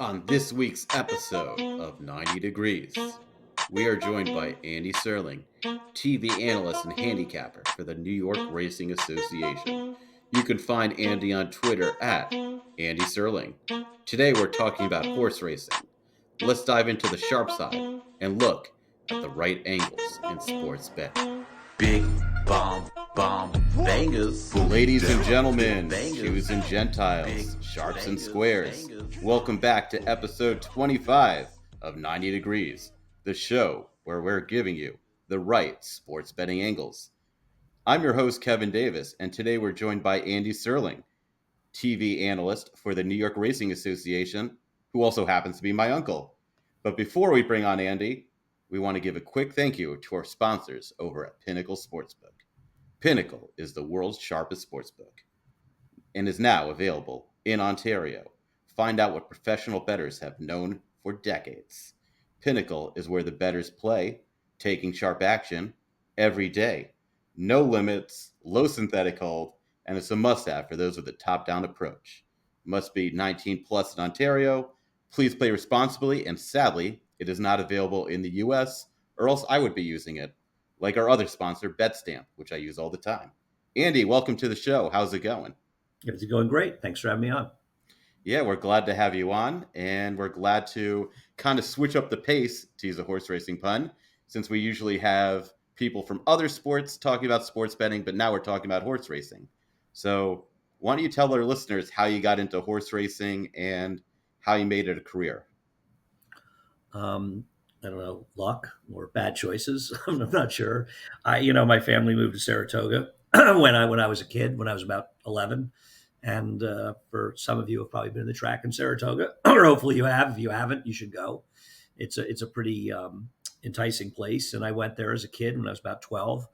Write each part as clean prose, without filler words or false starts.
On this week's episode of 90 Degrees, we are joined by Andy Serling, TV analyst and handicapper for the New York Racing Association. You can find Andy on Twitter at Andy Serling. Today we're talking about horse racing. Let's dive into the sharp side and look at the right angles in sports betting. Big bomb bangers. Ladies and gentlemen, Jews and Gentiles, sharps and squares, welcome back to episode 25 of 90 Degrees, the show where we're giving you the right sports betting angles. I'm your host, Kevin Davis, and today we're joined by Andy Serling, TV analyst for the New York Racing Association, who also happens to be my uncle. But before we bring on Andy, we want to give a quick thank you to our sponsors over at Pinnacle Sportsbook. Pinnacle is the world's sharpest sportsbook and is now available in Ontario. Find out what professional bettors have known for decades. Pinnacle is where the bettors play, taking sharp action every day. No limits, low synthetic hold, and it's a must-have for those with a top-down approach. Must be 19 plus in Ontario. Please play responsibly, and sadly, it is not available in the US, or else I would be using it, like our other sponsor, BetStamp, which I use all the time. Andy, welcome to the show. How's it going? It's going great. Thanks for having me on. Yeah, we're glad to have you on, and we're glad to kind of switch up the pace, to use a horse racing pun, since we usually have people from other sports talking about sports betting, but now we're talking about horse racing. So why don't you tell our listeners how you got into horse racing and how you made it a career? I don't know, luck or bad choices. I'm not sure. My family moved to Saratoga when I was a kid, when I was about 11. And for some of you have probably been in the track in Saratoga, or hopefully you have. If you haven't, you should go. It's a pretty enticing place. And I went there as a kid when I was about 12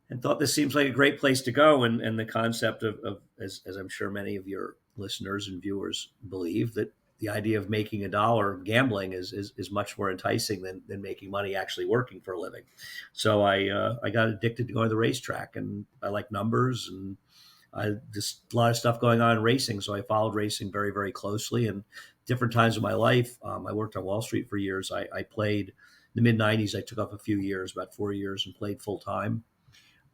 and thought this seems like a great place to go. And the concept of as I'm sure many of your listeners and viewers believe, that the idea of making a dollar gambling is much more enticing than making money actually working for a living. So I got addicted to going to the racetrack, and I like numbers, and just a lot of stuff going on in racing. So I followed racing very, very closely. And different times of my life, I worked on Wall Street for years. I played in the mid 90s. I took off a few years, about 4 years, and played full time.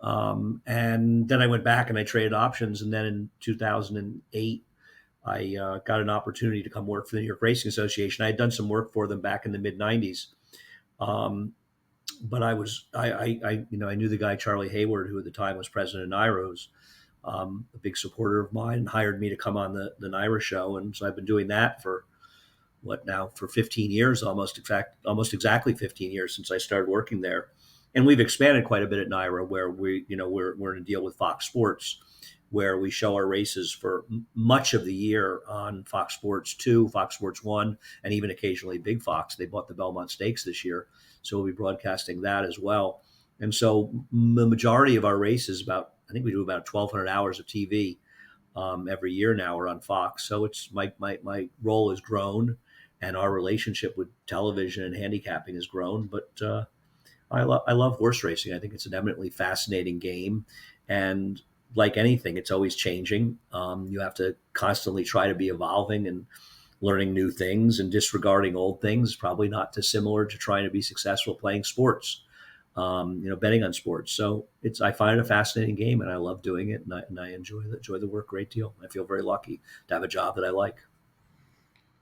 And then I went back and I traded options. And then in 2008, I got an opportunity to come work for the New York Racing Association. I had done some work for them back in the mid 90s. But I knew the guy, Charlie Hayward, who at the time was president of NYRA, was a big supporter of mine, and hired me to come on the NYRA show. And so I've been doing that for for 15 years, almost exactly 15 years since I started working there. And we've expanded quite a bit at NYRA, where we're in a deal with Fox Sports, where we show our races for much of the year on Fox Sports 2, Fox Sports 1, and even occasionally Big Fox. They bought the Belmont Stakes this year, so we'll be broadcasting that as well. And so the majority of our races, I think we do about 1,200 hours of TV every year now, are on Fox. So it's my role has grown, and our relationship with television and handicapping has grown. But I love horse racing. I think it's an eminently fascinating game, and like anything, it's always changing. You have to constantly try to be evolving and learning new things, and disregarding old things. Probably not dissimilar to trying to be successful playing sports, betting on sports. So I find it a fascinating game, and I love doing it, and I enjoy the work a great deal. I feel very lucky to have a job that I like.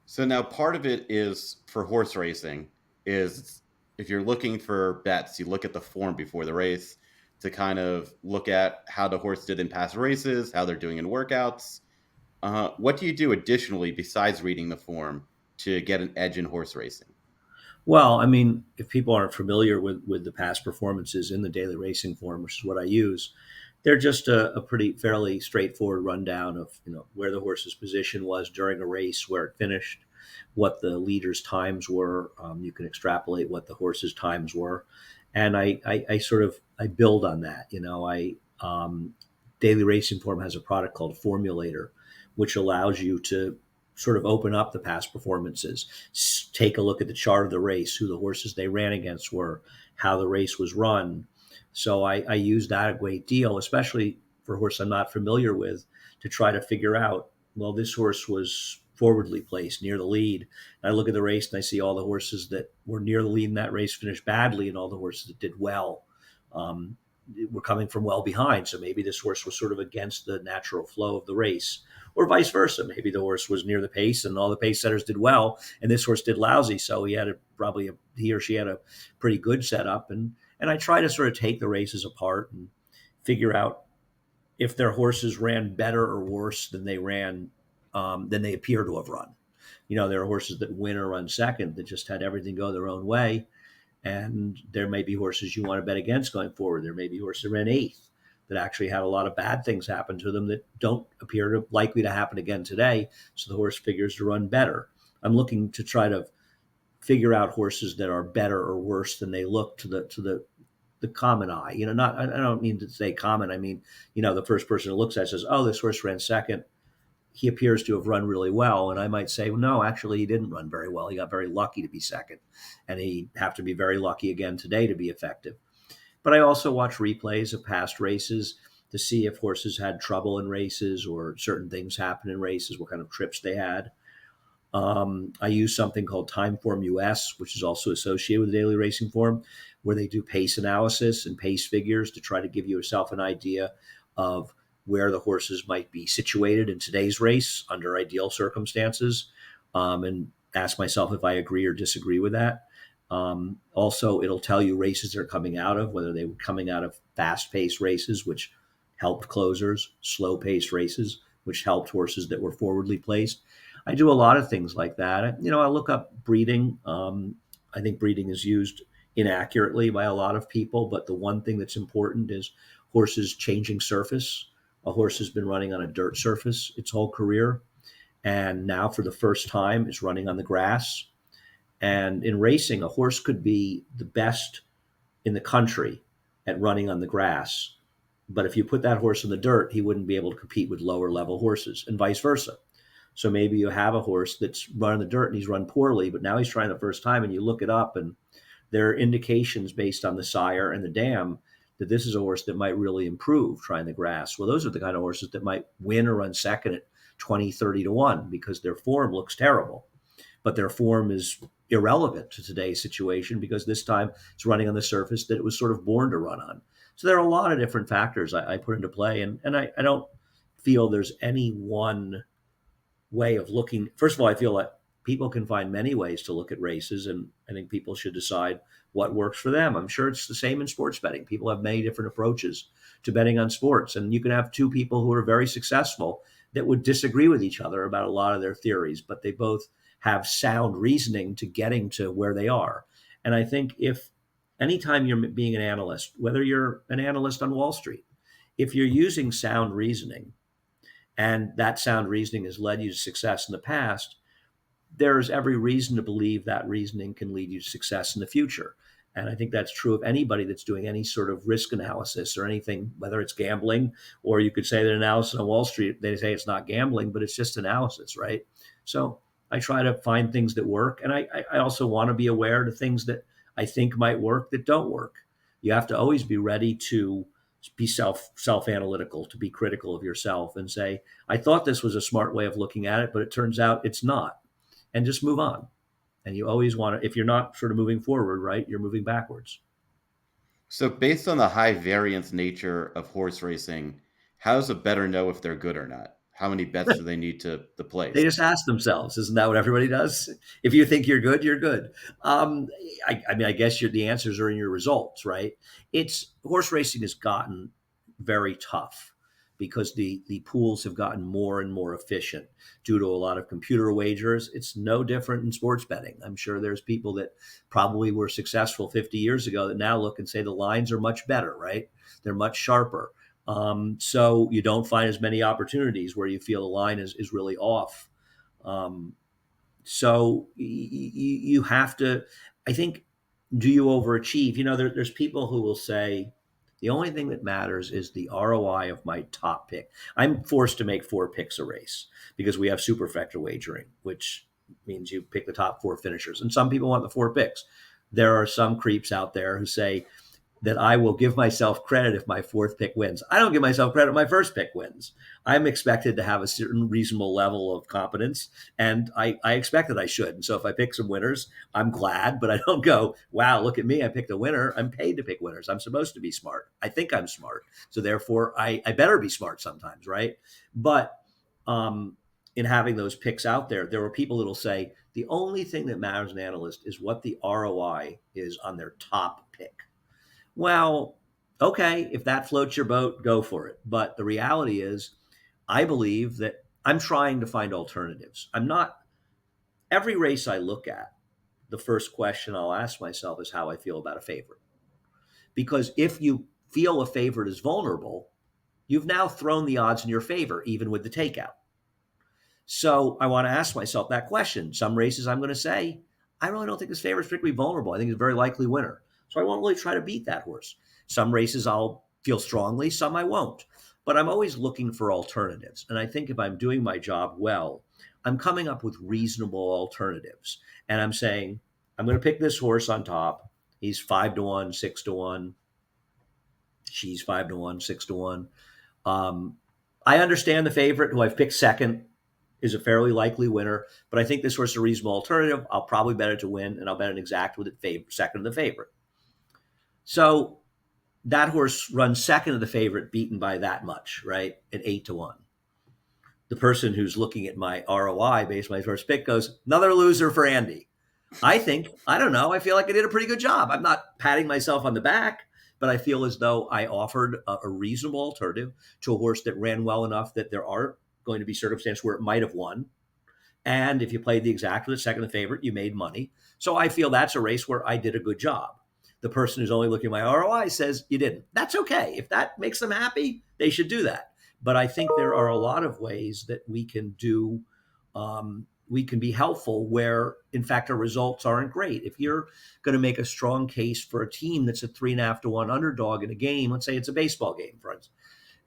So now part of it is for horse racing is if you're looking for bets, you look at the form before the race to kind of look at how the horse did in past races, how they're doing in workouts. What do you do additionally besides reading the form to get an edge in horse racing? Well, I mean, if people aren't familiar with the past performances in the daily racing form, which is what I use, they're just a pretty fairly straightforward rundown of where the horse's position was during a race, where it finished, what the leader's times were. You can extrapolate what the horse's times were, and I build on that. Daily Racing Form has a product called Formulator, which allows you to sort of open up the past performances, take a look at the chart of the race, who the horses they ran against were, how the race was run. So I use that a great deal, especially for a horse I'm not familiar with, to try to figure out, well, this horse was forwardly placed near the lead. And I look at the race and I see all the horses that were near the lead in that race finished badly, and all the horses that did well um, were coming from well behind. So maybe this horse was sort of against the natural flow of the race, or vice versa. Maybe the horse was near the pace and all the pace setters did well, and this horse did lousy. So he or she had a pretty good setup. And I try to sort of take the races apart and figure out if their horses ran better or worse than they appear to have run. There are horses that win or run second that just had everything go their own way. And there may be horses you want to bet against going forward. There may be horses that ran eighth that actually had a lot of bad things happen to them that don't appear to likely to happen again today. So the horse figures to run better. I'm looking to try to figure out horses that are better or worse than they look to the common eye. Not I don't mean to say common. I mean, the first person who looks at it says, "Oh, this horse ran second. He appears to have run really well." And I might say, well, no, actually, he didn't run very well. He got very lucky to be second, and he'd have to be very lucky again today to be effective. But I also watch replays of past races to see if horses had trouble in races or certain things happen in races, what kind of trips they had. I use something called Timeform US, which is also associated with the Daily Racing Form, where they do pace analysis and pace figures to try to give yourself an idea of where the horses might be situated in today's race under ideal circumstances, and ask myself if I agree or disagree with that. Also, it'll tell you races they're coming out of, whether they were coming out of fast-paced races, which helped closers, slow-paced races, which helped horses that were forwardly placed. I do a lot of things like that. I look up breeding. I think breeding is used inaccurately by a lot of people, but the one thing that's important is horses changing surface. A horse has been running on a dirt surface its whole career, and now for the first time is running on the grass. And in racing, a horse could be the best in the country at running on the grass, but if you put that horse in the dirt, he wouldn't be able to compete with lower level horses, and vice versa. So maybe you have a horse that's run in the dirt and he's run poorly, but now he's trying the first time, and you look it up and there are indications based on the sire and the dam that this is a horse that might really improve trying the grass. Well, those are the kind of horses that might win or run second at 20, 30 to 1 because their form looks terrible. But their form is irrelevant to today's situation because this time it's running on the surface that it was sort of born to run on. So there are a lot of different factors I put into play, and I don't feel there's any one way of looking. First of all, I feel like people can find many ways to look at races, and I think people should decide what works for them. I'm sure it's the same in sports betting. People have many different approaches to betting on sports, and you can have two people who are very successful that would disagree with each other about a lot of their theories, but they both have sound reasoning to getting to where they are. And I think if anytime you're being an analyst, whether you're an analyst on Wall Street, if you're using sound reasoning and that sound reasoning has led you to success in the past, there's every reason to believe that reasoning can lead you to success in the future. And I think that's true of anybody that's doing any sort of risk analysis or anything, whether it's gambling, or you could say that analysis on Wall Street, they say it's not gambling, but it's just analysis, right? So I try to find things that work. And I also want to be aware of things that I think might work that don't work. You have to always be ready to be self-analytical, to be critical of yourself and say, I thought this was a smart way of looking at it, but it turns out it's not. And just move on. And you always want to, if you're not sort of moving forward, right, you're moving backwards. So, based on the high variance nature of horse racing, how does a bettor know if they're good or not? How many bets do they need to They place? just ask themselves, isn't that what everybody does? If you think you're good, you're good. I mean, I guess the answers are in your results, right? It's horse racing has gotten very tough because the pools have gotten more and more efficient due to a lot of computer wagers. It's no different in sports betting. I'm sure there's people that probably were successful 50 years ago that now look and say the lines are much better, right? They're much sharper. So you don't find as many opportunities where you feel the line is really off. Um, so you have to, I think, do you overachieve? There's people who will say the only thing that matters is the ROI of my top pick. I'm forced to make 4 picks a race because we have superfecta wagering, which means you pick the top 4 finishers. And some people want the 4 picks. There are some creeps out there who say that I will give myself credit if my fourth pick wins. I don't give myself credit if my first pick wins. I'm expected to have a certain reasonable level of competence, and I expect that I should. And so if I pick some winners, I'm glad, but I don't go, wow, look at me, I picked a winner. I'm paid to pick winners. I'm supposed to be smart. I think I'm smart. So therefore, I better be smart sometimes, right? But in having those picks out there, there are people that will say the only thing that matters in analyst is what the ROI is on their top pick. Well, okay, if that floats your boat, go for it. But the reality is, I believe that I'm trying to find alternatives. I'm not, every race I look at, the first question I'll ask myself is how I feel about a favorite. Because if you feel a favorite is vulnerable, you've now thrown the odds in your favor, even with the takeout. So I want to ask myself that question. Some races I'm going to say, I really don't think this favorite is particularly vulnerable. I think it's a very likely winner. So I won't really try to beat that horse. Some races I'll feel strongly, some I won't. But I'm always looking for alternatives. And I think if I'm doing my job well, I'm coming up with reasonable alternatives. And I'm saying, I'm going to pick this horse on top. He's 5-1, 6-1. She's 5-1, 6-1. I understand the favorite who I've picked second is a fairly likely winner, but I think this horse is a reasonable alternative. I'll probably bet it to win, and I'll bet an exact with it second of the favorite. So that horse runs second of the favorite, beaten by that much, right? At 8-1. The person who's looking at my ROI based on my first pick goes, another loser for Andy. I think, I don't know, I feel like I did a pretty good job. I'm not patting myself on the back, but I feel as though I offered a reasonable alternative to a horse that ran well enough that there are going to be circumstances where it might have won. And if you played the exact with the second favorite, you made money. So I feel that's a race where I did a good job. The person who's only looking at my ROI says you didn't. That's okay. If that makes them happy, they should do that. But I think there are a lot of ways that we can do, we can be helpful where, in fact, our results aren't great. If you're going to make a strong case for a team that's a 3.5-1 underdog in a game, let's say it's a baseball game, for instance,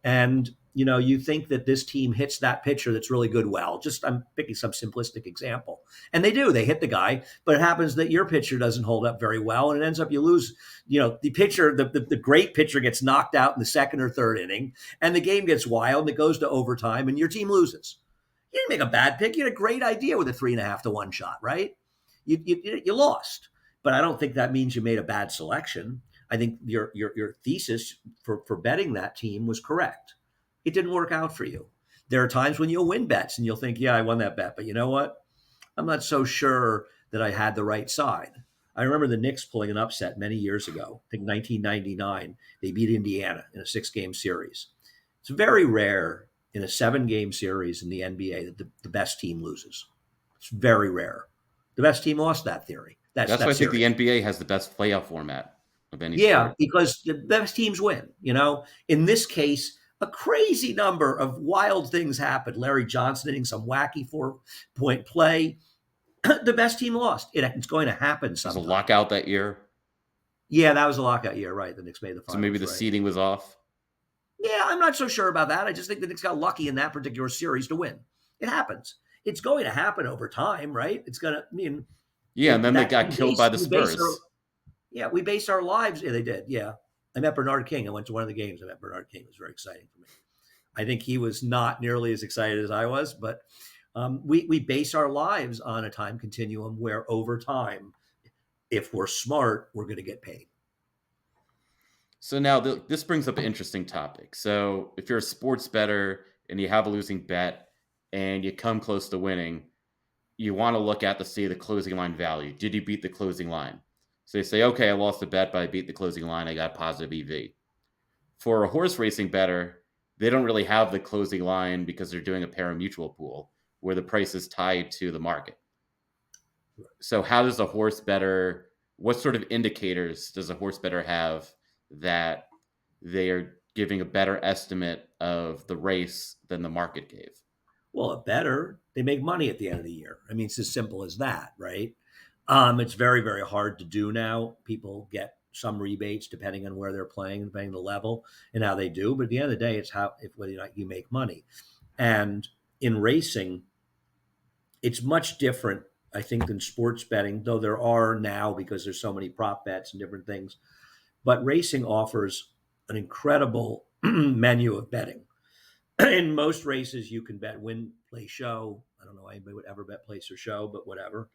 and you think that this team hits that pitcher that's really good. Well, just I'm picking some simplistic example. And they do. They hit the guy, but it happens that your pitcher doesn't hold up very well, and it ends up you lose. The pitcher, the great pitcher gets knocked out in the second or third inning, and the game gets wild, and it goes to overtime, and your team loses. You didn't make a bad pick. You had a great idea with a 3.5-1 shot, right? You lost. But I don't think that means you made a bad selection. I think your thesis for betting that team was correct. It didn't work out for you. There are times when you'll win bets and you'll think, yeah, I won that bet. But you know what? I'm not so sure that I had the right side. I remember the Knicks pulling an upset many years ago. I think 1999. They beat Indiana in a 6-game series. It's very rare in a 7-game series in the NBA that the best team loses. It's very rare. The best team lost that theory. That's why I think the NBA has the best playoff format of any sport. Because the best teams win. In this case, a crazy number of wild things happened. Larry Johnson hitting some wacky 4-point play. The best team lost. It's going to happen sometime. Was a lockout that year? Yeah, that was a lockout year, right? The Knicks made the finals. So maybe the seeding was off? Yeah, I'm not so sure about that. I just think the Knicks got lucky in that particular series to win. It happens. It's going to happen over time, right? It's going to, Yeah, and then they got killed by the Spurs. We based our lives. Yeah, they did. Yeah. I met Bernard King. I went to one of the games. I met Bernard King. It was very exciting for me. I think he was not nearly as excited as I was, but we base our lives on a time continuum where over time, if we're smart, we're going to get paid. So now this brings up an interesting topic. So if you're a sports bettor and you have a losing bet and you come close to winning, you want to look at the closing line value. Did you beat the closing line? So they say, okay, I lost the bet, but I beat the closing line. I got positive EV. For a horse racing bettor, they don't really have the closing line because they're doing a pari-mutuel pool where the price is tied to the market. So how does a horse bettor, what sort of indicators does a horse bettor have that they are giving a better estimate of the race than the market gave? Well, a bettor, they make money at the end of the year. I mean, it's as simple as that, right? It's very, very hard to do now. People get some rebates depending on where they're playing, depending on the level and how they do. But at the end of the day, it's whether or not you make money. And in racing, it's much different, I think, than sports betting, though there are now, because there's so many prop bets and different things. But racing offers an incredible menu of betting. In most races, you can bet win, play, show. I don't know anybody would ever bet place or show, but whatever.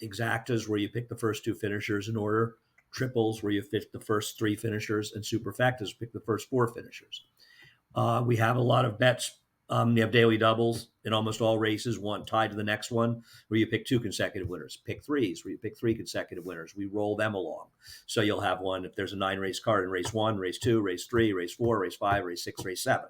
Exactas, where you pick the first two finishers in order. Triples, where you pick the first three finishers, and superfectas, pick the first four finishers. We have a lot of bets. You have daily doubles in almost all races, one tied to the next one, where you pick two consecutive winners. Pick threes, where you pick three consecutive winners. We roll them along. So you'll have one, if there's a 9-race card in race 1, race 2, race 3, race 4, race 5, race 6, race 7.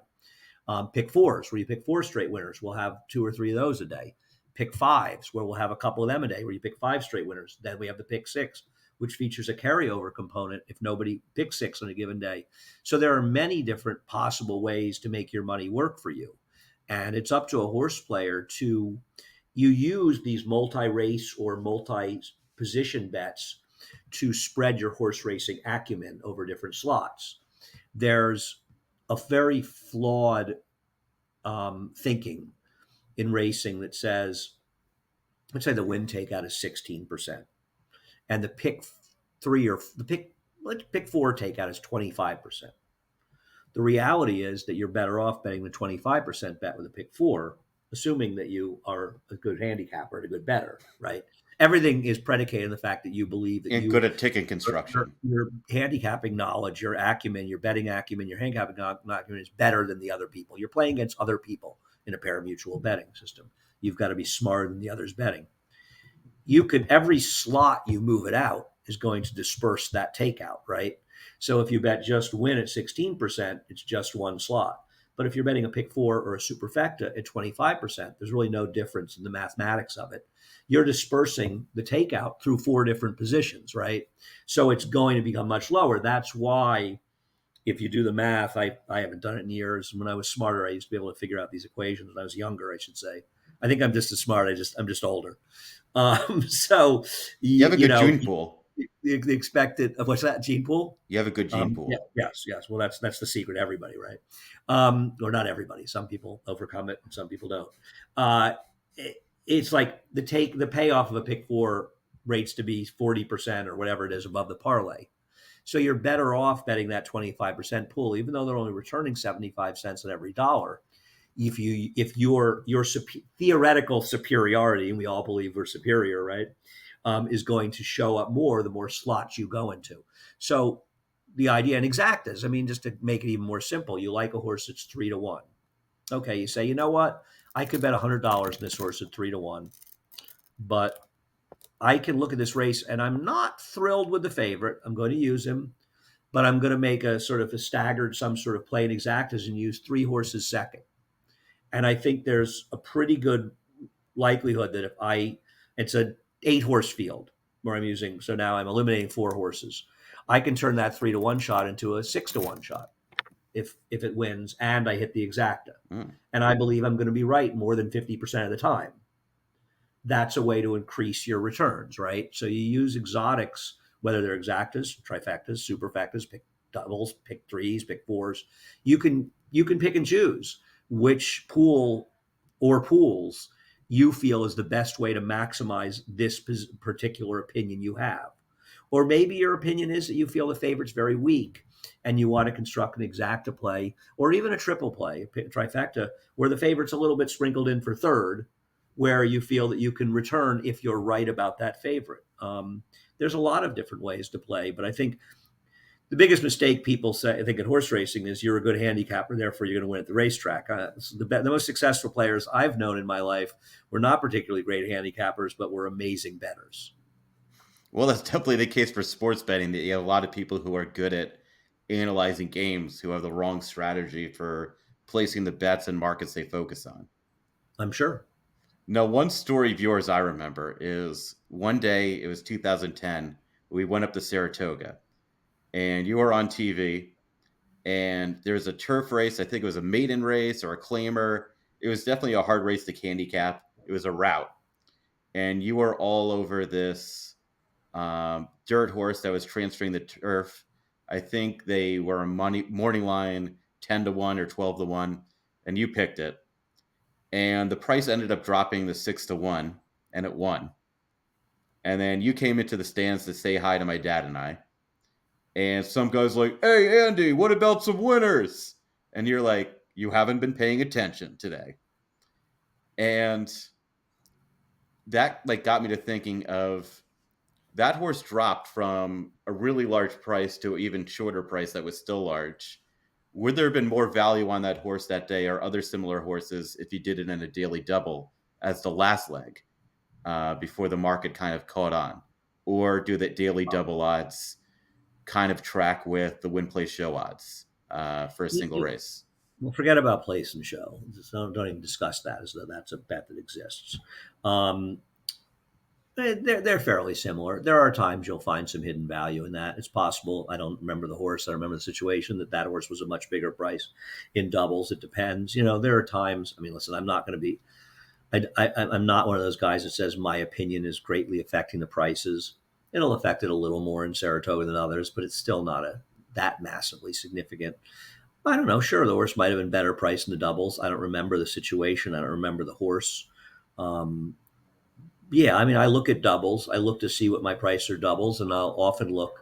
Pick fours, where you pick 4 straight winners. We'll have 2 or 3 of those a day. Pick fives, where we'll have a couple of them a day, where you pick 5 straight winners. Then we have the pick 6, which features a carryover component if nobody picks 6 on a given day. So there are many different possible ways to make your money work for you. And it's up to a horse player to, you use these multi-race or multi-position bets to spread your horse racing acumen over different slots. There's a very flawed thinking in racing that says, let's say the win takeout is 16%, and the pick 4 takeout is 25%. The reality is that you're better off betting the 25% bet with a pick 4, assuming that you are a good handicapper and a good bettor, right? Everything is predicated on the fact that you believe that And good at ticket construction. Your handicapping knowledge, your acumen, your betting acumen, your handicapping acumen is better than the other people. You're playing against other people in a pari-mutuel betting system. You've got to be smarter than the others betting. Every slot you move it out is going to disperse that takeout, right? So if you bet just win at 16%, it's just one slot. But if you're betting a pick 4 or a superfecta at 25%, there's really no difference in the mathematics of it. You're dispersing the takeout through 4 different positions, right? So it's going to become much lower. That's why, if you do the math, I haven't done it in years. When I was smarter, I used to be able to figure out these equations. When I was younger, I should say. I think I'm just as smart. I'm just older. So you have a good gene pool. The expected, what's that, gene pool? You have a good gene pool. Yes. Well, that's the secret to everybody, right? Or not everybody. Some people overcome it and some people don't. It's like the payoff of a pick 4 rates to be 40% or whatever it is above the parlay. So you're better off betting that 25% pool, even though they're only returning 75 cents on every dollar. If your theoretical superiority, and we all believe we're superior, right, is going to show up more the more slots you go into. So the idea in exactas, I mean, just to make it even more simple, you like a horse that's 3 to 1. Okay, you say, you know what? I could bet $100 in this horse at 3 to 1, but I can look at this race and I'm not thrilled with the favorite. I'm going to use him, but I'm going to make a sort of a staggered, some sort of play in exactas and use 3 horses second. And I think there's a pretty good likelihood that it's a 8-horse field where I'm using, so now I'm eliminating 4 horses. I can turn that 3 to 1 shot into a 6 to 1 shot if it wins and I hit the exacta. And I believe I'm going to be right more than 50% of the time. That's a way to increase your returns, right? So you use exotics, whether they're exactas, trifectas, superfectas, pick doubles, pick threes, pick 4s. You can pick and choose which pool or pools you feel is the best way to maximize this particular opinion you have. Or maybe your opinion is that you feel the favorite's very weak and you want to construct an exacta play or even a triple play, a trifecta, where the favorite's a little bit sprinkled in for third, where you feel that you can return if you're right about that favorite. There's a lot of different ways to play, but I think the biggest mistake people say, I think, in horse racing is you're a good handicapper, therefore you're going to win at the racetrack. The most successful players I've known in my life were not particularly great handicappers, but were amazing bettors. Well, that's definitely the case for sports betting. That you have a lot of people who are good at analyzing games who have the wrong strategy for placing the bets and markets they focus on. I'm sure. Now, one story of yours I remember is one day, it was 2010, we went up to Saratoga, and you were on TV, and there's a turf race. I think it was a maiden race or a claimer. It was definitely a hard race to handicap. It was a route, and you were all over this dirt horse that was transferring the turf. I think they were a morning line 10 to 1 or 12 to 1, and you picked it. And the price ended up dropping to 6 to 1, and it won. And then you came into the stands to say hi to my dad and I. And some guy's like, "Hey, Andy, what about some winners?" And you're like, "You haven't been paying attention today." And that like got me to thinking of that horse dropped from a really large price to an even shorter price that was still large. Would there have been more value on that horse that day or other similar horses if you did it in a daily double as the last leg before the market kind of caught on? Or do the daily double odds kind of track with the win play show odds for a single You, race? well, forget about place and show. Just don't even discuss that as though that's a bet that exists. Um, they're fairly similar. There are times you'll find some hidden value in that. It's possible. I don't remember the horse. I remember the situation that horse was a much bigger price in doubles. It depends. There are times. I mean, listen, I'm not going to be. I'm not one of those guys that says my opinion is greatly affecting the prices. It'll affect it a little more in Saratoga than others, but it's still not that massively significant. I don't know. Sure, the horse might have been better priced in the doubles. I don't remember the situation. I don't remember the horse. Um, yeah, I mean, I look at doubles. I look to see what my price are doubles, and I'll often look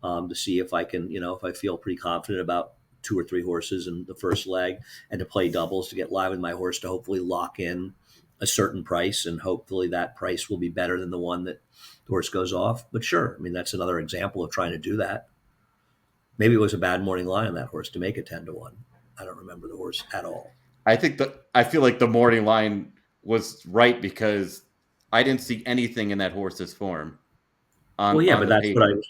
to see if I can, if I feel pretty confident about two or three horses in the first leg, and to play doubles to get live with my horse to hopefully lock in a certain price, and hopefully that price will be better than the one that the horse goes off. But sure, I mean, that's another example of trying to do that. Maybe it was a bad morning line on that horse to make it 10-1. I don't remember the horse at all. I feel like the morning line was right because I didn't see anything in that horse's form Well, yeah, on but the that's paper.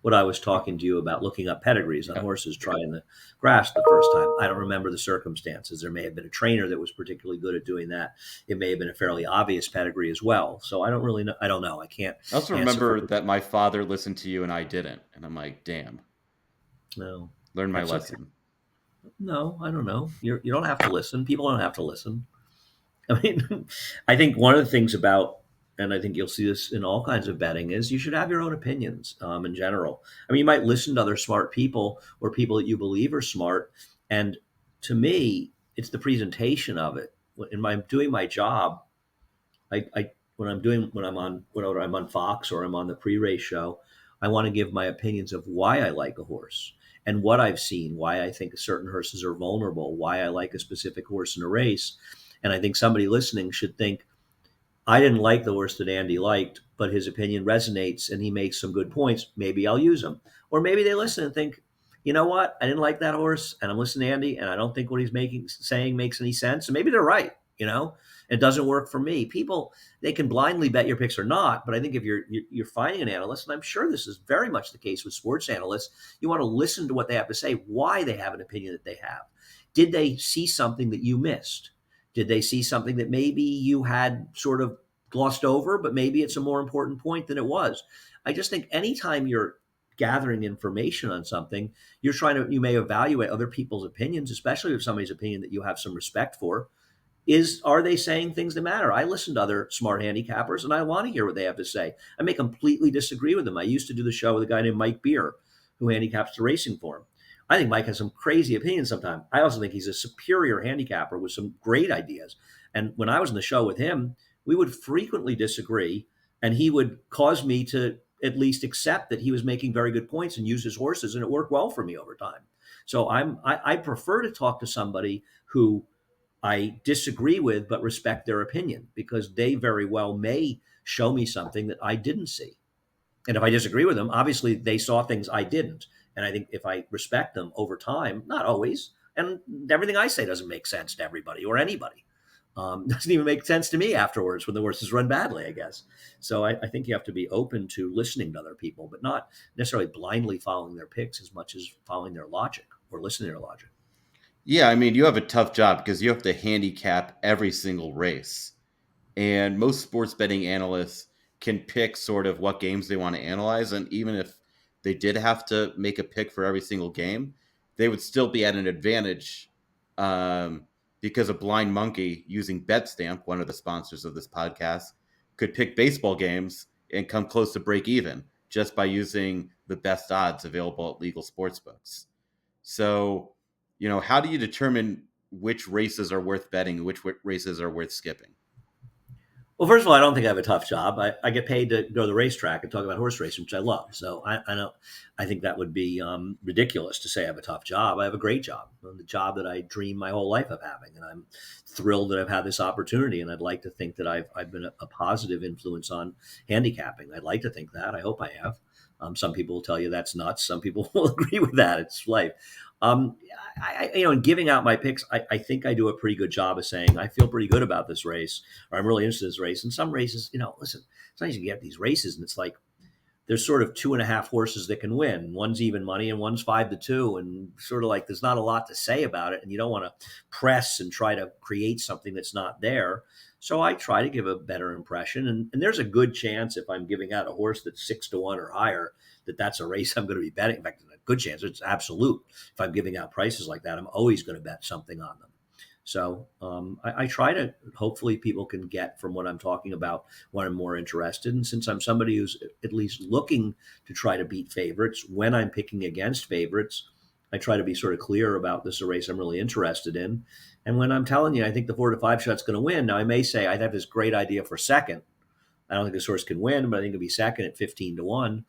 what I was talking to you about, looking up pedigrees on Yeah. horses trying the grass the first time. I don't remember the circumstances. There may have been a trainer that was particularly good at doing that. It may have been a fairly obvious pedigree as well. So I don't really know. I don't know. I can't I also answer for remember that my father listened to you and I didn't, and I'm like, damn, no. learn my That's okay. lesson. No, I don't know. You don't have to listen. People don't have to listen. I mean, I think one of the things about, and I think you'll see this in all kinds of betting, is you should have your own opinions in general. I mean, you might listen to other smart people or people that you believe are smart. And to me, it's the presentation of it. Doing my job, when I'm on whenever I'm on Fox or I'm on the pre-race show, I want to give my opinions of why I like a horse and what I've seen, why I think certain horses are vulnerable, why I like a specific horse in a race. And I think somebody listening should think, I didn't like the horse that Andy liked, but his opinion resonates and he makes some good points. Maybe I'll use him. Or maybe they listen and think, you know what? I didn't like that horse and I'm listening to Andy and I don't think what he's saying makes any sense. And maybe they're right, it doesn't work for me. People, they can blindly bet your picks or not, but I think if you're finding an analyst, and I'm sure this is very much the case with sports analysts, you want to listen to what they have to say, why they have an opinion that they have. Did they see something that you missed? Did they see something that maybe you had sort of glossed over, but maybe it's a more important point than it was? I just think anytime you're gathering information on something, you may evaluate other people's opinions, especially if somebody's opinion that you have some respect for. Are they saying things that matter? I listen to other smart handicappers and I want to hear what they have to say. I may completely disagree with them. I used to do the show with a guy named Mike Beer, who handicaps the racing for him. I think Mike has some crazy opinions sometimes. I also think he's a superior handicapper with some great ideas. And when I was in the show with him, we would frequently disagree, and he would cause me to at least accept that he was making very good points and use his horses, and it worked well for me over time. So I prefer to talk to somebody who I disagree with, but respect their opinion, because they very well may show me something that I didn't see. And if I disagree with them, obviously they saw things I didn't. And I think if I respect them over time, not always, and everything I say doesn't make sense to everybody or anybody. Doesn't even make sense to me afterwards when the horses run badly, I guess. So I think you have to be open to listening to other people, but not necessarily blindly following their picks as much as following their logic or listening to their logic. Yeah, I mean, you have a tough job because you have to handicap every single race. And most sports betting analysts can pick sort of what games they want to analyze. And even if they did have to make a pick for every single game, they would still be at an advantage because a blind monkey using BetStamp, one of the sponsors of this podcast, could pick baseball games and come close to break even just by using the best odds available at legal sports books. So, how do you determine which races are worth betting and which races are worth skipping? Well, first of all, I don't think I have a tough job. I get paid to go to the racetrack and talk about horse racing, which I love. So I don't. I think that would be ridiculous to say I have a tough job. I have a great job, the job that I dreamed my whole life of having, and I'm thrilled that I've had this opportunity. And I'd like to think that I've been a positive influence on handicapping. I'd like to think that. I hope I have. Some people will tell you that's nuts. Some people will agree with that. It's life. Um, in giving out my picks, I think I do a pretty good job of saying I feel pretty good about this race, or I'm really interested in this race. And some races, listen, sometimes you get these races and it's like there's sort of 2.5 horses that can win. One's even money and one's 5-2, and sort of like there's not a lot to say about it, and you don't want to press and try to create something that's not there. So I try to give a better impression, and there's a good chance if I'm giving out a horse that's 6-1 or higher that's a race I'm going to be betting. In fact, a good chance, it's absolute. If I'm giving out prices like that, I'm always going to bet something on them. So I try to, hopefully people can get from what I'm talking about what I'm more interested in. Since I'm somebody who's at least looking to try to beat favorites, when I'm picking against favorites, I try to be sort of clear about this is a race I'm really interested in. And when I'm telling you, I think the 4-5 shot's going to win. Now I may say I have this great idea for second. I don't think this horse can win, but I think it'll be second at 15-1.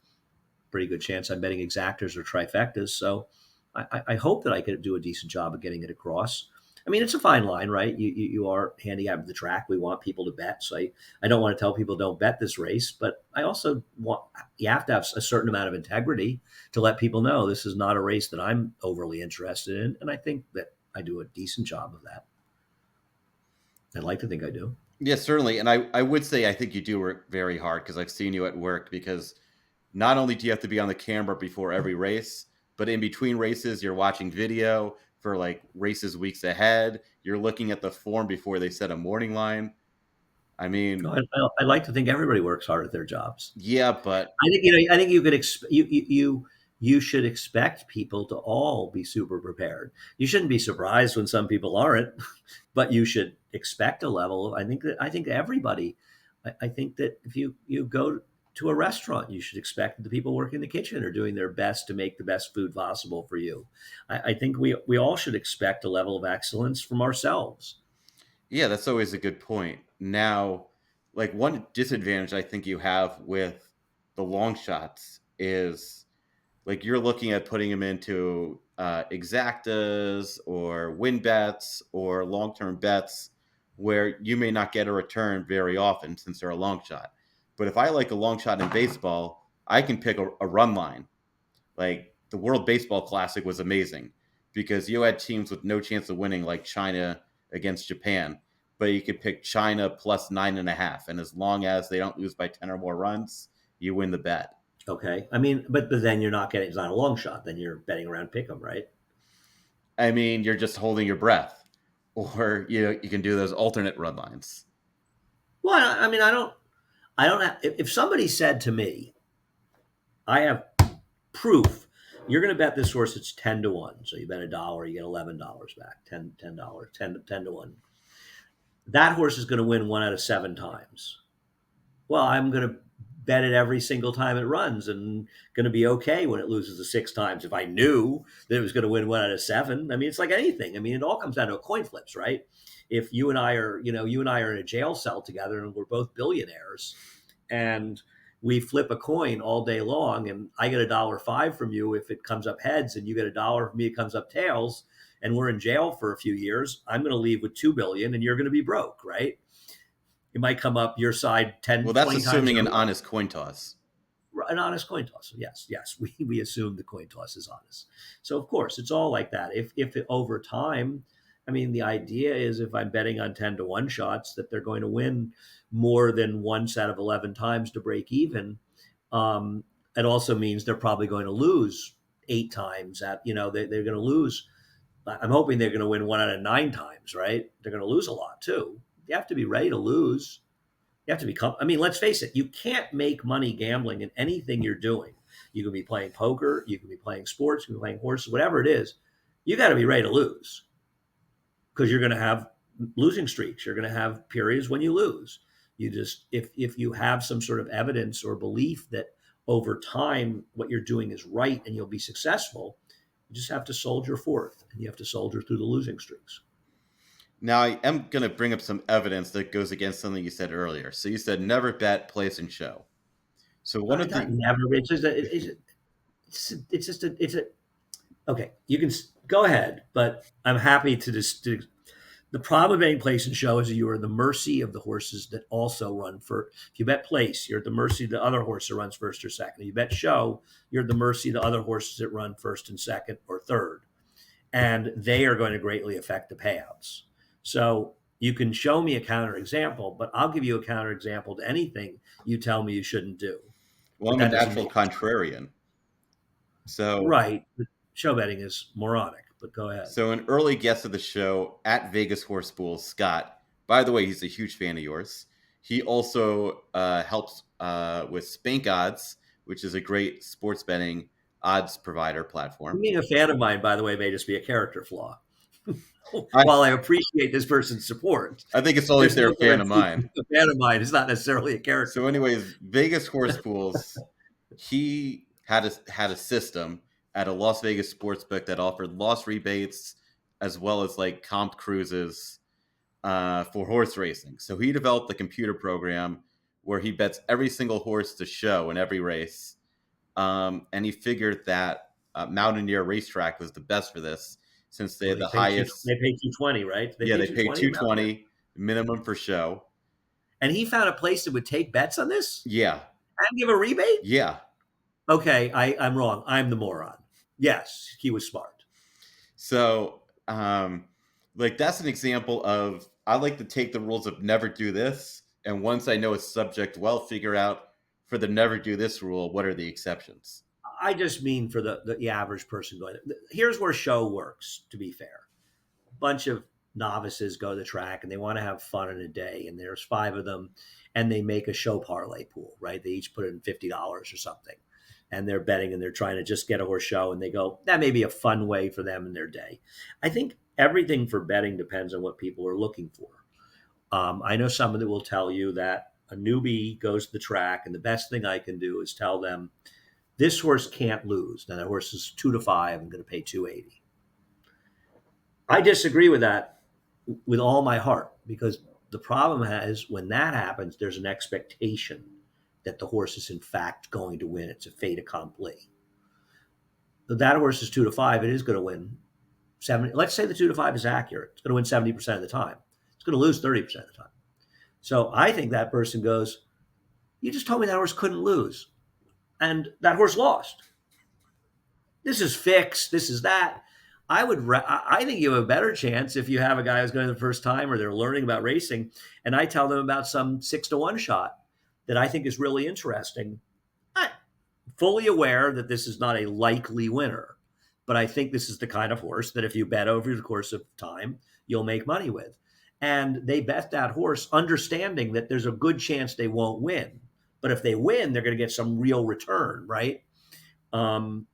Pretty good chance I'm betting exactors or trifectas. So I hope that I could do a decent job of getting it across. I mean, it's a fine line, right? You are handicapping the track. We want people to bet. So I don't want to tell people don't bet this race, but I also want, you have to have a certain amount of integrity to let people know this is not a race that I'm overly interested in. And I think that I do a decent job of that. I'd like to think I do. Yes, certainly. And I would say I think you do work very hard because I've seen you at work, because not only do you have to be on the camera before every race, but in between races, you're watching video for like races weeks ahead. You're looking at the form before they set a morning line. I mean, I like to think everybody works hard at their jobs. yeah, but I think I think you could you should expect people to all be super prepared. You shouldn't be surprised when some people aren't, but you should expect a level. I think everybody. I think that if you go to a restaurant, you should expect that the people working in the kitchen are doing their best to make the best food possible for you. I think we all should expect a level of excellence from ourselves. yeah, that's always a good point. Now, like one disadvantage I think you have with the long shots is like you're looking at putting them into exactas or win bets or long term bets where you may not get a return very often since they're a long shot. But if I like a long shot in baseball, I can pick a run line. Like the World Baseball Classic was amazing because you had teams with no chance of winning, like China against Japan, but you could pick China plus 9.5. And as long as they don't lose by 10 or more runs, you win the bet. Okay, I mean, but then you're not getting, it's not a long shot. Then you're betting around pick 'em, right? I mean, you're just holding your breath, or you can do those alternate run lines. Well, I mean, I don't have, if somebody said to me, I have proof you're going to bet this horse, it's 10-1. So you bet $1, you get $11 back, $10, 10-1. That horse is going to win 1 out of 7 times. Well, I'm going to bet it every single time it runs and going to be okay when it loses the 6 times. If I knew that it was going to win 1 out of 7, I mean, it's like anything. I mean, it all comes down to coin flips, right? If you and I are, you and I are in a jail cell together and we're both billionaires and we flip a coin all day long and I get $1.05 from you if it comes up heads and you get $1 from me, it comes up tails, and we're in jail for a few years, I'm going to leave with 2 billion and you're going to be broke, right? It might come up your side 10, Well, that's 20 times. assuming an honest coin toss. An honest coin toss. Yes. We assume the coin toss is honest. So of course it's all like that. If it, over time, I mean, the idea is if I'm betting on 10-1 shots that they're going to win more than once out of 11 times to break even. It also means they're probably going to lose 8 times. They're going to lose. I'm hoping they're going to win 1 out of 9 times, right? They're going to lose a lot too. You have to be ready to lose. You have to become, I mean, let's face it, you can't make money gambling in anything you're doing. You can be playing poker, you can be playing sports, you can be playing horses, whatever it is. You got to be ready to lose because you're going to have losing streaks. You're going to have periods when you lose. You just, if you have some sort of evidence or belief that over time what you're doing is right and you'll be successful, you just have to soldier forth and you have to soldier through the losing streaks. Now, I am going to bring up some evidence that goes against something you said earlier. So you said never bet, place, and show. So one of Not the never. It's just a. Okay, you can go ahead, but I'm happy to just. The problem of betting place and show is that you are at the mercy of the horses that also run first. If you bet place, you're at the mercy of the other horse that runs first or second. If you bet show, you're at the mercy of the other horses that run first and second or third. And they are going to greatly affect the payouts. So you can show me a counterexample, but I'll give you a counterexample to anything you tell me you shouldn't do. well, But I'm a that doesn't natural make contrarian. So right. Show betting is moronic, but go ahead. So an early guest of the show at Vegas Horse School, Scott. By the way, he's a huge fan of yours. He also helps with Spank Odds, which is a great sports betting odds provider platform. Being a fan of mine, by the way, may just be a character flaw. I, While I appreciate this person's support, I think it's always there's they're no a fan of guarantee mine. a fan of mine is not necessarily a character So, flaw. anyways, Vegas Horse Schools, he had a system at a Las Vegas sports book that offered loss rebates as well as like comp cruises for horse racing. So he developed a computer program where he bets every single horse to show in every race. And he figured that Mountaineer Racetrack was the best for this since they Well, had the highest. they pay 220, right? They paid 220 minimum for show. And he found a place that would take bets on this Yeah. and give a rebate? Yeah. Okay, I'm wrong. I'm the moron. Yes, he was smart. So, like that's an example of I like to take the rules of never do this, and once I know it's subject well, figure out for the never do this rule what are the exceptions. I just mean for the average person going. Here's where show works. To be fair, a bunch of novices go to the track and they want to have fun in a day, and there's 5 of them, and they make a show parlay pool. Right? They each put in $50 or something, and they're betting and they're trying to just get a horse show, and they go that may be a fun way for them in their day. I think everything for betting depends on what people are looking for. I know someone that will tell you that a newbie goes to the track, and the best thing I can do is tell them this horse can't lose. Now that horse is 2-5. I'm going to pay 280. I disagree with that with all my heart because the problem is when that happens, there's an expectation that the horse is in fact going to win. It's a fait accompli. If that horse is 2-5, it is going to win 70. Let's say the 2-5 is accurate. It's going to win 70% of the time. It's going to lose 30% of the time. So I think that person goes, you just told me that horse couldn't lose. And that horse lost. This is fixed. This is that. I think you have a better chance if you have a guy who's going the first time or they're learning about racing, and I tell them about some 6-1 shot that I think is really interesting. I'm fully aware that this is not a likely winner, but I think this is the kind of horse that if you bet over the course of time, you'll make money with. And they bet that horse understanding that there's a good chance they won't win. But if they win, they're going to get some real return, right? And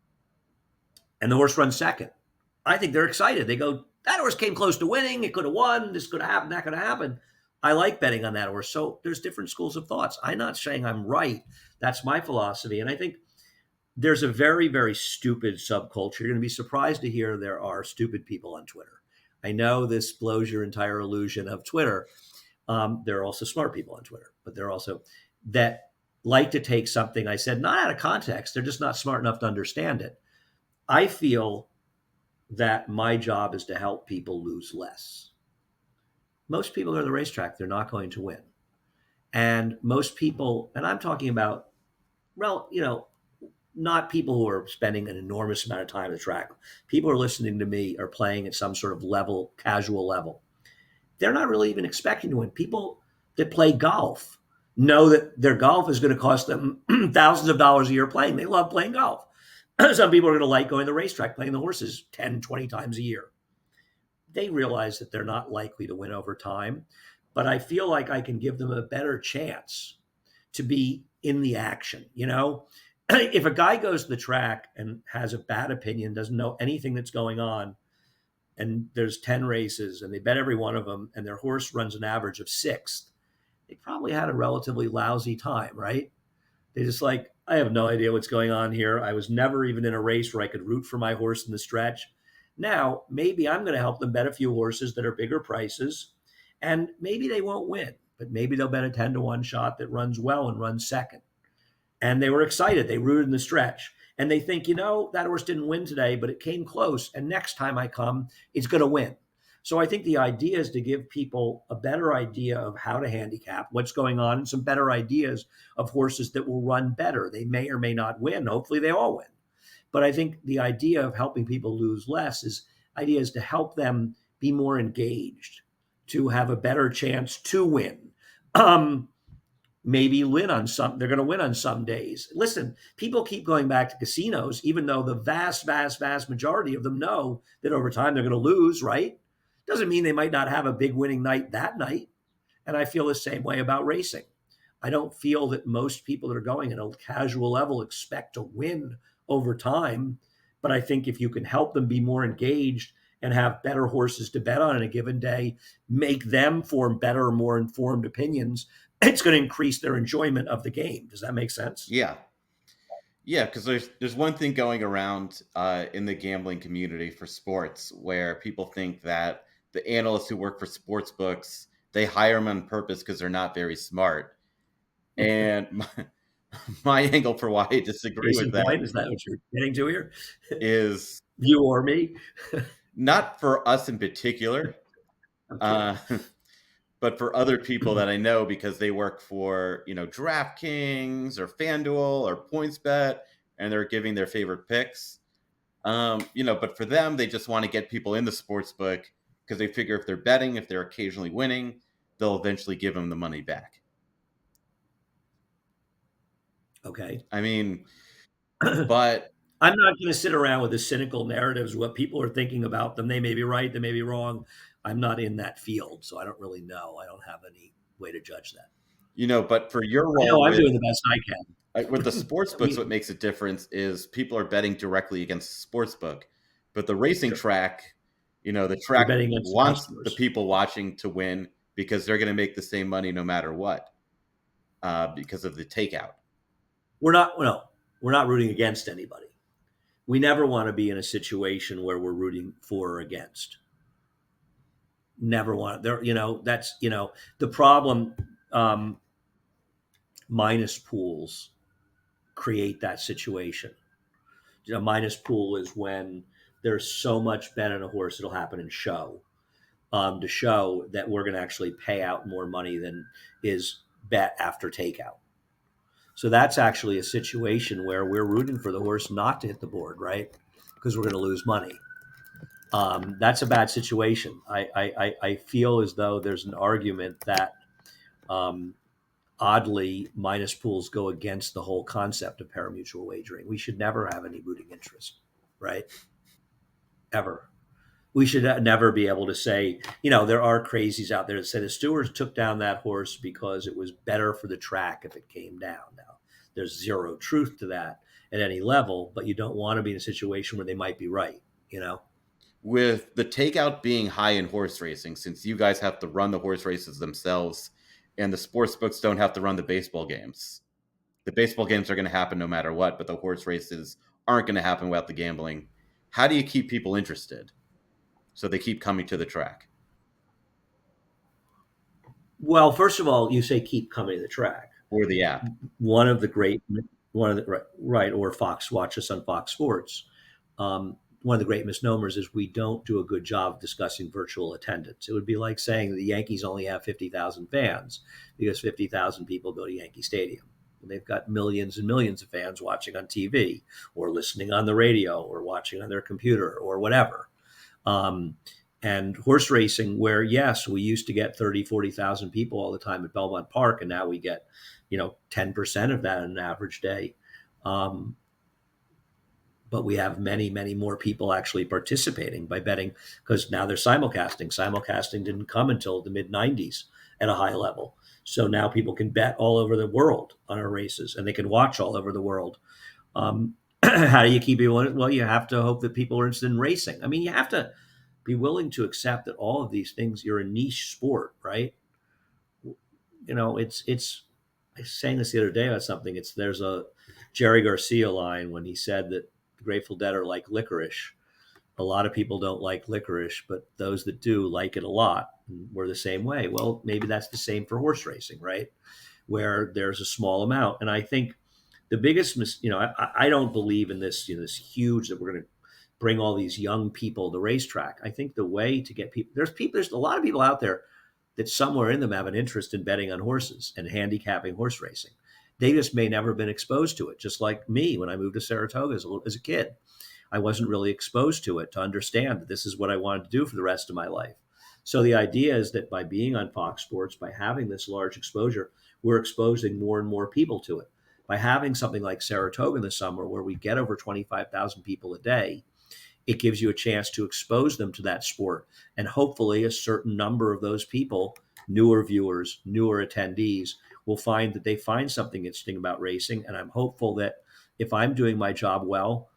the horse runs second. I think they're excited. They go, that horse came close to winning. It could have won. This could have happened. That could have happened. I like betting on that horse. So there's different schools of thoughts. I'm not saying I'm right. That's my philosophy. And I think there's a very, very stupid subculture. You're going to be surprised to hear there are stupid people on Twitter. I know this blows your entire illusion of Twitter. There are also smart people on Twitter, but there are also that like to take something I said, not out of context. They're just not smart enough to understand it. I feel that my job is to help people lose less. Most people go to the racetrack, they're not going to win. And most people, and I'm talking about, well, not people who are spending an enormous amount of time at the track. People who are listening to me are playing at some sort of level, casual level. They're not really even expecting to win. People that play golf know that their golf is going to cost them thousands of dollars a year playing. They love playing golf. Some people are going to like going to the racetrack, playing the horses 10, 20 times a year. They realize that they're not likely to win over time, but I feel like I can give them a better chance to be in the action. If a guy goes to the track and has a bad opinion, doesn't know anything that's going on, and there's 10 races and they bet every one of them and their horse runs an average of 6th, they probably had a relatively lousy time, right? They just like, I have no idea what's going on here. I was never even in a race where I could root for my horse in the stretch. Now, maybe I'm going to help them bet a few horses that are bigger prices, and maybe they won't win, but maybe they'll bet a 10-1 shot that runs well and runs second. And they were excited. They rooted in the stretch. And they think, that horse didn't win today, but it came close. And next time I come, it's going to win. So I think the idea is to give people a better idea of how to handicap, what's going on, and some better ideas of horses that will run better. They may or may not win. Hopefully they all win. But I think the idea of helping people lose less is to help them be more engaged, to have a better chance to win. Maybe win on some, they're going to win on some days. Listen, people keep going back to casinos, even though the vast, vast, vast majority of them know that over time they're going to lose, right? Doesn't mean they might not have a big winning night that night. And I feel the same way about racing. I don't feel that most people that are going at a casual level expect to win over time. But I think if you can help them be more engaged and have better horses to bet on in a given day, make them form better, more informed opinions, it's going to increase their enjoyment of the game. Does that make sense? Yeah. Yeah, because there's one thing going around in the gambling community for sports where people think that the analysts who work for sports books, they hire them on purpose because they're not very smart. And my angle for why I disagree with that is that what you're getting to here? is You or me? not for us in particular, but for other people that I know because they work for, DraftKings or FanDuel or PointsBet, and they're giving their favorite picks. But for them, they just want to get people in the sports book because they figure if they're betting, if they're occasionally winning, they'll eventually give them the money back. Okay. I mean, but I'm not going to sit around with the cynical narratives, what people are thinking about them. They may be right, they may be wrong. I'm not in that field, so I don't really know. I don't have any way to judge that. But for your role, I'm doing the best I can. With the sports books, what makes a difference is people are betting directly against the sports book. But the racing track, the track wants the people watching to win because they're going to make the same money no matter what because of the takeout. We're not rooting against anybody. We never want to be in a situation where we're rooting for or against. Never want there. That's the problem. Minus pools create that situation. Minus pool is when there's so much bet on a horse it'll happen in show, to show that we're going to actually pay out more money than is bet after takeout. So that's actually a situation where we're rooting for the horse not to hit the board, right? Because we're going to lose money. That's a bad situation. I feel as though there's an argument that oddly, minus pools go against the whole concept of parimutuel wagering. We should never have any rooting interest, right? Ever. We should never be able to say, there are crazies out there that say the stewards took down that horse because it was better for the track if it came down. Now, there's zero truth to that at any level, but you don't want to be in a situation where they might be right, With the takeout being high in horse racing, since you guys have to run the horse races themselves, and the sports books don't have to run the baseball games. The baseball games are going to happen no matter what, but the horse races aren't going to happen without the gambling. How do you keep people interested so they keep coming to the track? Well, first of all, you say keep coming to the track. Or the app. Or Fox, watch us on Fox Sports. One of the great misnomers is we don't do a good job of discussing virtual attendance. It would be like saying the Yankees only have 50,000 fans because 50,000 people go to Yankee Stadium. And they've got millions and millions of fans watching on TV or listening on the radio or watching on their computer or whatever. And horse racing, where, yes, we used to get 30, 40,000 people all the time at Belmont Park, and now we get, 10% of that in an average day. But we have many, many more people actually participating by betting because now they're simulcasting. Simulcasting didn't come until the mid-90s at a high level. So now people can bet all over the world on our races, and they can watch all over the world. How do you keep people in it? Well, you have to hope that people are interested in racing. I mean, you have to be willing to accept that all of these things, you're a niche sport, right? I was saying this the other day about something. There's a Jerry Garcia line when he said that Grateful Dead are like licorice. a lot of people don't like licorice, but those that do like it a lot. And we're the same way. Well, maybe that's the same for horse racing, right? Where there's a small amount. And I think the biggest, I don't believe in this, this huge that we're going to bring all these young people to the racetrack. I think the way to get people, there's a lot of people out there that somewhere in them have an interest in betting on horses and handicapping horse racing. They just may never been exposed to it. Just like me, when I moved to Saratoga as a kid, I wasn't really exposed to it to understand that this is what I wanted to do for the rest of my life. So the idea is that by being on Fox Sports, by having this large exposure, we're exposing more and more people to it. By having something like Saratoga in the summer, where we get over 25,000 people a day, it gives you a chance to expose them to that sport. And hopefully a certain number of those people, newer viewers, newer attendees, will find that they find something interesting about racing. And I'm hopeful that if I'm doing my job well,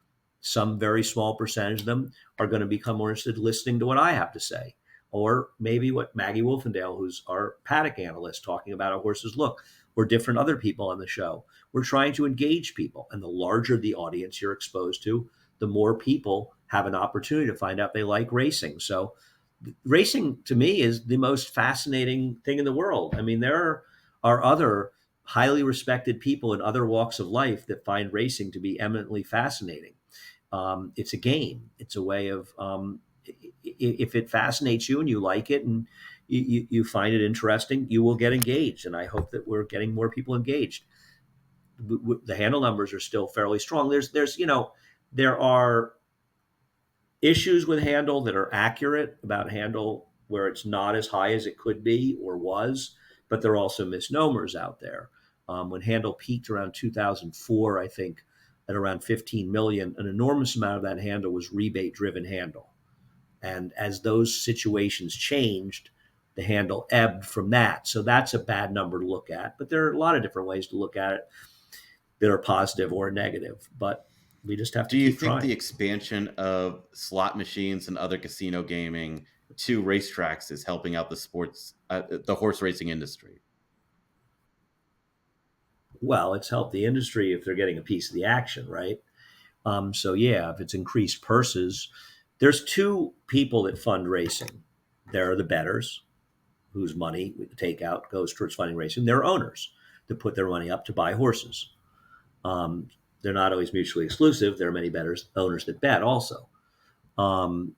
some very small percentage of them are going to become more interested in listening to what I have to say. Or maybe what Maggie Wolfendale, who's our paddock analyst, talking about how horses look, or different other people on the show. We're trying to engage people. And the larger the audience you're exposed to, the more people have an opportunity to find out they like racing. So racing to me is the most fascinating thing in the world. I mean, there are other highly respected people in other walks of life that find racing to be eminently fascinating. It's a game. It's a way of, if it fascinates you and you like it and you find it interesting, you will get engaged. And I hope that we're getting more people engaged. The handle numbers are still fairly strong. There are issues with handle that are accurate about handle where it's not as high as it could be or was, but there are also misnomers out there. When handle peaked around 2004, I think at around 15 million, an enormous amount of that handle was rebate driven handle. And as those situations changed, the handle ebbed from that. So that's a bad number to look at. But there are a lot of different ways to look at it that are positive or negative. But we just have to Do you keep think trying. the expansion of slot machines and other casino gaming to racetracks is helping out the horse racing industry? Well, it's helped the industry if they're getting a piece of the action, right? So yeah, if it's increased purses, there's two people that fund racing. There are the bettors, whose money we take out goes towards funding racing. There are owners that put their money up to buy horses. Um, they're not always mutually exclusive. There are many bettors, owners that bet also. Um,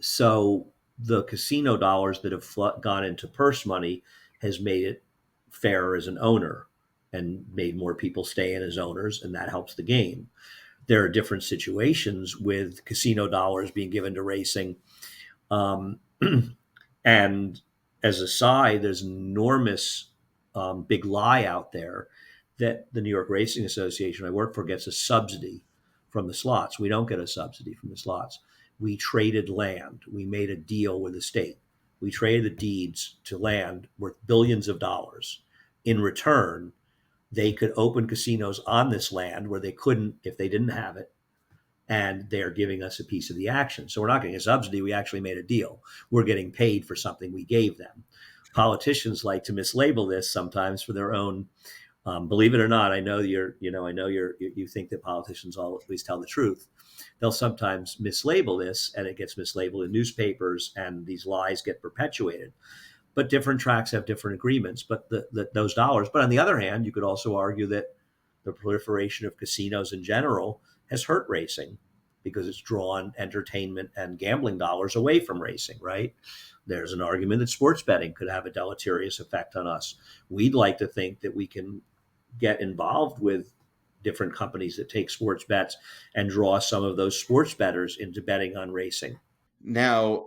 so the casino dollars that have gone into purse money has made it fairer as an owner and made more people stay in as owners, and that helps the game. There are different situations with casino dollars being given to racing. Um, and as a side, there's an enormous big lie out there that the New York Racing Association I work for gets a subsidy from the slots. We don't get a subsidy from the slots. We traded land. We made a deal with the state. We traded the deeds to land worth billions of dollars. In return, they could open casinos on this land where they couldn't if they didn't have it. And they're giving us a piece of the action. So we're not getting a subsidy. We actually made a deal. We're getting paid for something we gave them. Politicians like to mislabel this sometimes for their own. Believe it or not, I know you think that politicians always tell the truth. They'll sometimes mislabel this, and it gets mislabeled in newspapers, and these lies get perpetuated. But different tracks have different agreements. But those dollars. But on the other hand, you could also argue that the proliferation of casinos in general has hurt racing because it's drawn entertainment and gambling dollars away from racing, right? There's an argument that sports betting could have a deleterious effect on us. We'd like to think that we can get involved with different companies that take sports bets and draw some of those sports bettors into betting on racing. Now,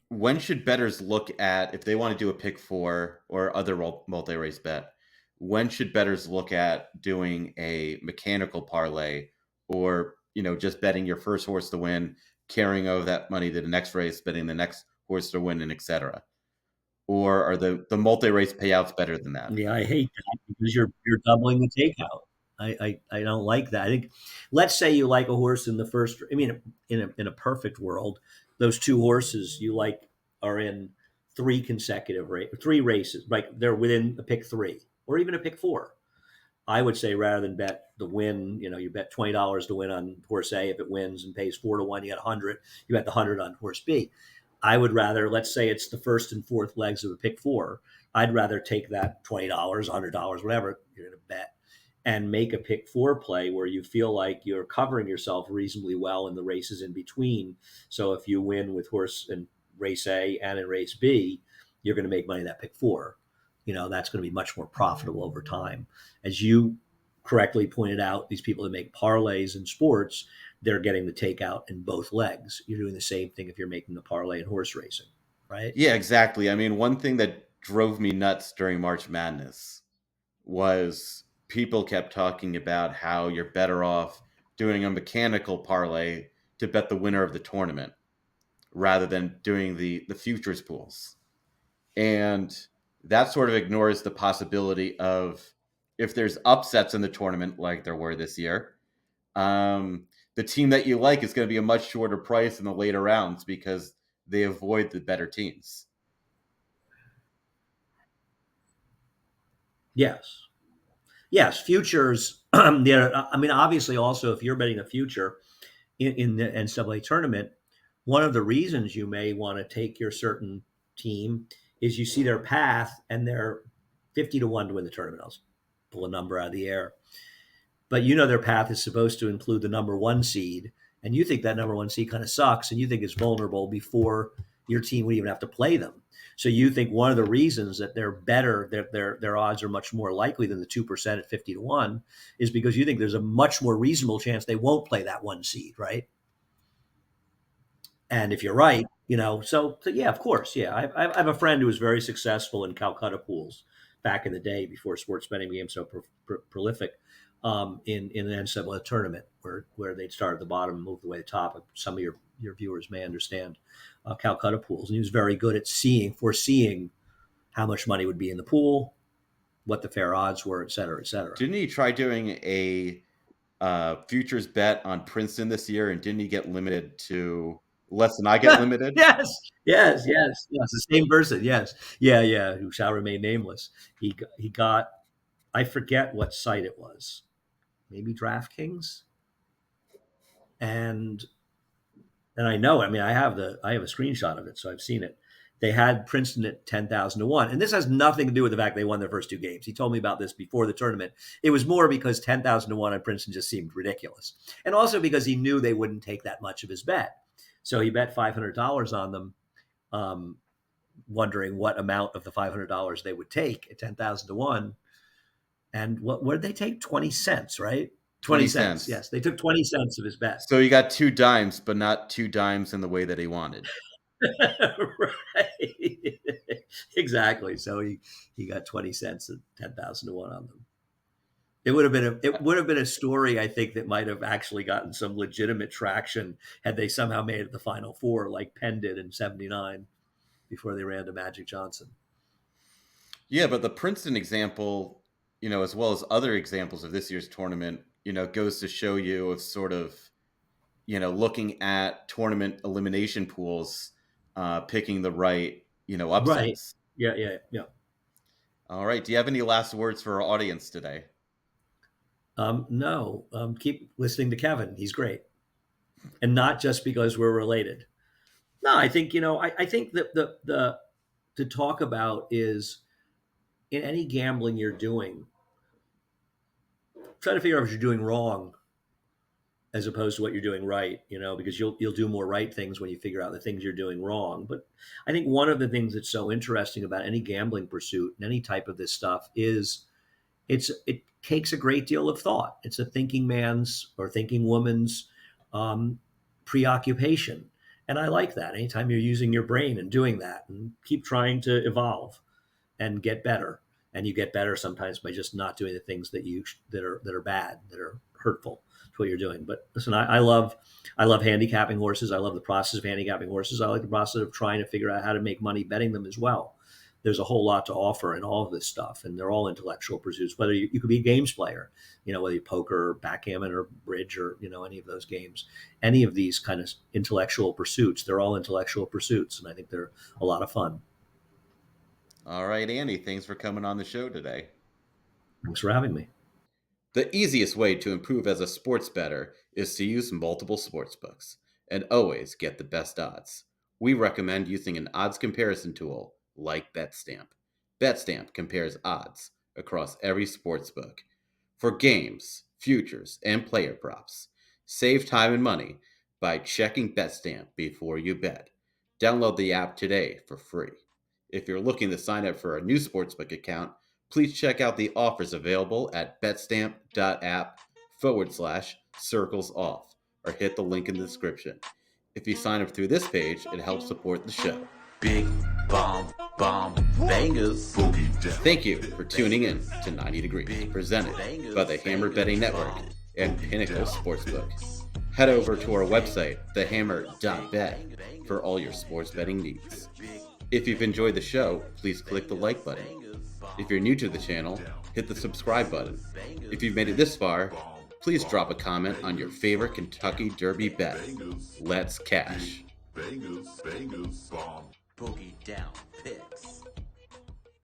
when should bettors look at, if they want to do a pick four or other multi-race bet, when should bettors look at doing a mechanical parlay, or just betting your first horse to win, carrying over that money to the next race, betting the next horse to win, and etc.? Or are the multi-race payouts better than that? Yeah, I hate that because you're doubling the takeout. I don't like that. I think, let's say you like a horse in the first. I mean, in a perfect world, those two horses you like are in three races. Like they're within a pick three or even a pick four. I would say rather than bet the win, you bet $20 to win on horse A. If it wins and pays 4 to 1, you get 100. You bet the 100 on horse B. I would rather, let's say it's the first and fourth legs of a pick four. I'd rather take that $20, $100, whatever you're going to bet, and make a pick four play where you feel like you're covering yourself reasonably well in the races in between. So if you win with horse in race A and in race B, you're going to make money in that pick four. That's going to be much more profitable over time. As you correctly pointed out, these people that make parlays in sports, they're getting the takeout in both legs. You're doing the same thing if you're making the parlay in horse racing, right? Yeah, exactly. I mean, one thing that drove me nuts during March Madness was people kept talking about how you're better off doing a mechanical parlay to bet the winner of the tournament rather than doing the futures pools. And that sort of ignores the possibility of, if there's upsets in the tournament like there were this year, the team that you like is going to be a much shorter price in the later rounds because they avoid the better teams. Yes. Yes, futures. I mean, obviously, also if you're betting a future in the NCAA tournament, one of the reasons you may want to take your certain team is you see their path and they're 50 to 1 to win the tournament. I'll pull a number out of the air, but their path is supposed to include the number one seed, and you think that number one seed kind of sucks, and you think it's vulnerable before your team would even have to play them. So you think one of the reasons that they're better, their odds are much more likely than the 2% at 50 to 1, is because you think there's a much more reasonable chance they won't play that one seed, right? And if you're right, so yeah, of course, yeah. I have a friend who was very successful in Calcutta pools back in the day before sports betting became so prolific, in an NCAA tournament where they'd start at the bottom and move the way to the top. Some of your viewers may understand Calcutta pools, and he was very good at foreseeing how much money would be in the pool, what the fair odds were, et cetera, et cetera. Didn't he try doing a futures bet on Princeton this year, and didn't he get limited to less than I get limited? Yes. The same person. Yes, yeah. Who shall remain nameless. He got. I forget what site it was. Maybe DraftKings. And I know. I mean, I have a screenshot of it, so I've seen it. They had Princeton at 10,000 to 1, and this has nothing to do with the fact they won their first two games. He told me about this before the tournament. It was more because 10,000 to 1 on Princeton just seemed ridiculous, and also because he knew they wouldn't take that much of his bet. So he bet $500 on them, wondering what amount of the $500 they would take at 10,000 to 1. And what did they take? 20 cents, right? 20 cents. Yes, they took 20 cents of his bet. So he got 2 dimes, but not 2 dimes in the way that he wanted. Right. Exactly. So he got 20 cents at 10,000 to 1 on them. It would have been a story, I think, that might have actually gotten some legitimate traction had they somehow made it the Final Four, like Penn did in '79 before they ran to Magic Johnson. Yeah, but the Princeton example, as well as other examples of this year's tournament, goes to show you of sort of, looking at tournament elimination pools, picking the right, upsets. Right. Yeah. All right. Do you have any last words for our audience today? No. Keep listening to Kevin. He's great, and not just because we're related. No, I think I think that the to talk about is, in any gambling you're doing, try to figure out what you're doing wrong as opposed to what you're doing right, because you'll do more right things when you figure out the things you're doing wrong. But I think one of the things that's so interesting about any gambling pursuit and any type of this stuff is it takes a great deal of thought. It's a thinking man's or thinking woman's preoccupation. And I like that. Anytime you're using your brain and doing that, and keep trying to evolve and get better. And you get better sometimes by just not doing the things that are bad, that are hurtful to what you're doing. But listen, I love handicapping horses. I love the process of handicapping horses. I like the process of trying to figure out how to make money betting them as well. There's a whole lot to offer in all of this stuff, and they're all intellectual pursuits. Whether you could be a games player, whether you poker or backgammon or bridge or any of those games, any of these kind of intellectual pursuits, they're all intellectual pursuits, and I think they're a lot of fun. All right, Andy, thanks for coming on the show today. Thanks for having me. The easiest way to improve as a sports bettor is to use multiple sportsbooks and always get the best odds. We recommend using an odds comparison tool like BetStamp. BetStamp compares odds across every sportsbook for games, futures, and player props. Save time and money by checking BetStamp before you bet. Download the app today for free. If you're looking to sign up for a new sportsbook account, please check out the offers available at betstamp.app/circles off or hit the link in the description. If you sign up through this page, it helps support the show. Big bomb bangers. Thank you for tuning in to 90 Degrees, presented by the Hammer Betting Network and Pinnacle Sportsbook. Head over to our website, thehammer.bet, for all your sports betting needs. If you've enjoyed the show, please click the like button. If you're new to the channel, hit the subscribe button. If you've made it this far, please drop a comment on your favorite Kentucky Derby bet. Let's cash. Bangers, bomb. Boogie down picks.